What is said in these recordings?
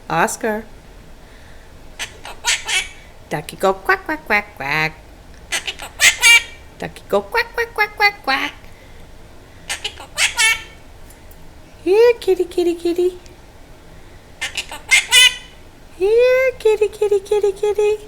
Oscar. Ducky go quack, quack, quack, quack. Ducky go quack, quack, quack, quack, quack. Here, kitty, kitty, kitty. Here, kitty, kitty, kitty, kitty.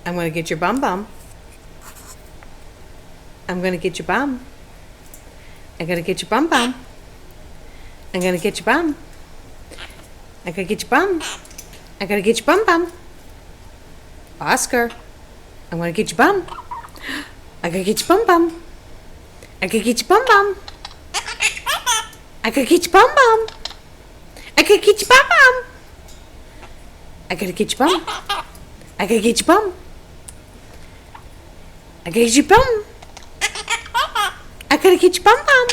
I'm going to get your bum bum. I'm going to get your bum. I'm going to get your bum bum. I'm going to get your bum. I'm going to get your bum. I'm going to get your bum bum. Oscar. I'm going to get your bum. I'm going to get your bum bum. I'm going to get your bum bum. I'm going to get your bum bum. I'm going to get your bum bum. I'm going to get your bum. I'm going to get your bum. I gotta get your bum. I gotta get your bum bum.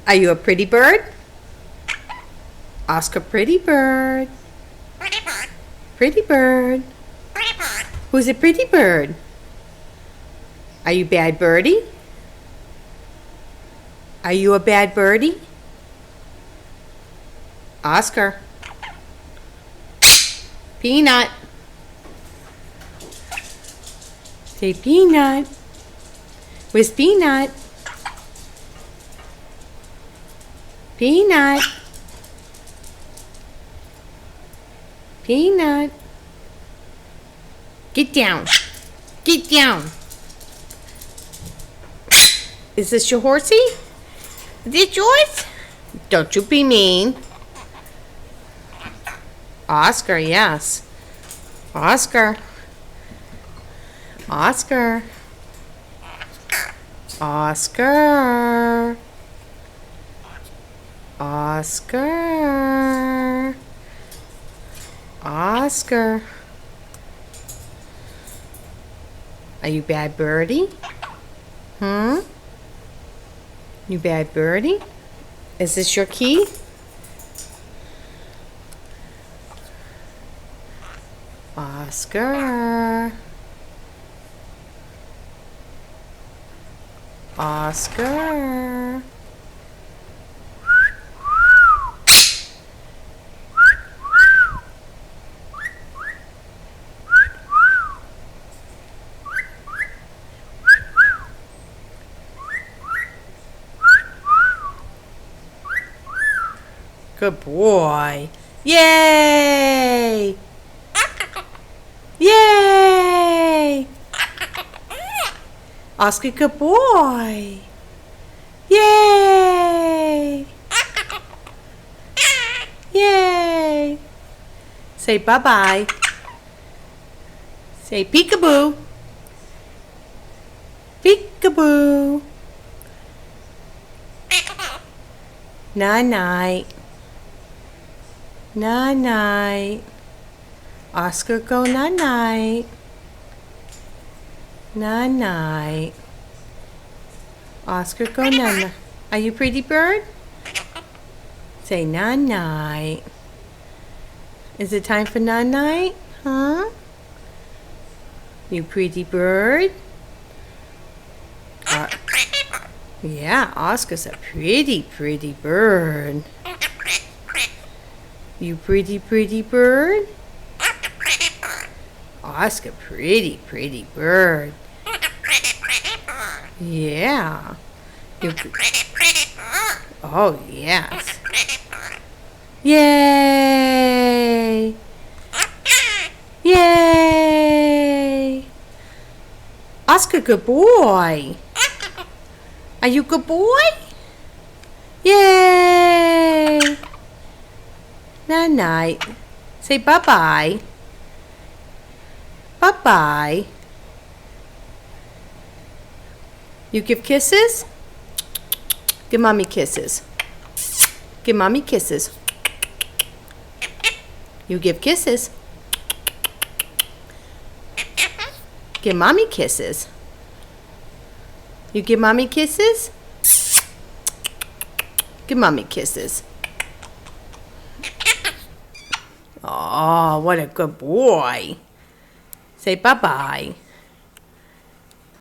Are you a pretty bird? Oscar, pretty bird. Pretty bird. Who's a pretty bird? Are you bad birdie? Are you a bad birdie? Oscar. Peanut. Say Peanut. Where's Peanut? Peanut. Peanut. Get down. Get down. Is this your horsey? Is it yours? Don't you be mean. Oscar, yes. Oscar. Oscar. Oscar. Oscar. Oscar. Are you bad birdie? You bad birdie? Is this your key? Oscar. Oscar. Good boy. Yay! Yay! Oscar, good boy. Yay! Yay! Say bye-bye. Say peekaboo. Peekaboo. Night-night. Night-night. Oscar, go night-night. Night-night. Oscar, go night-night. Are you pretty bird? Say night-night. Is it time for night-night? Huh? You pretty bird? Yeah, Oscar's a pretty, pretty bird. You pretty, pretty bird? Oscar, pretty, pretty bird. Yeah. Oh, yes. Yay! Yay! Oscar, good boy. Are you good boy? Yay! night. Say bye-bye. Bye-bye. You give kisses? Give mommy kisses. Give mommy kisses. You give kisses. Give mommy kisses. You give mommy kisses? Give mommy kisses. Oh, what a good boy. Say bye-bye.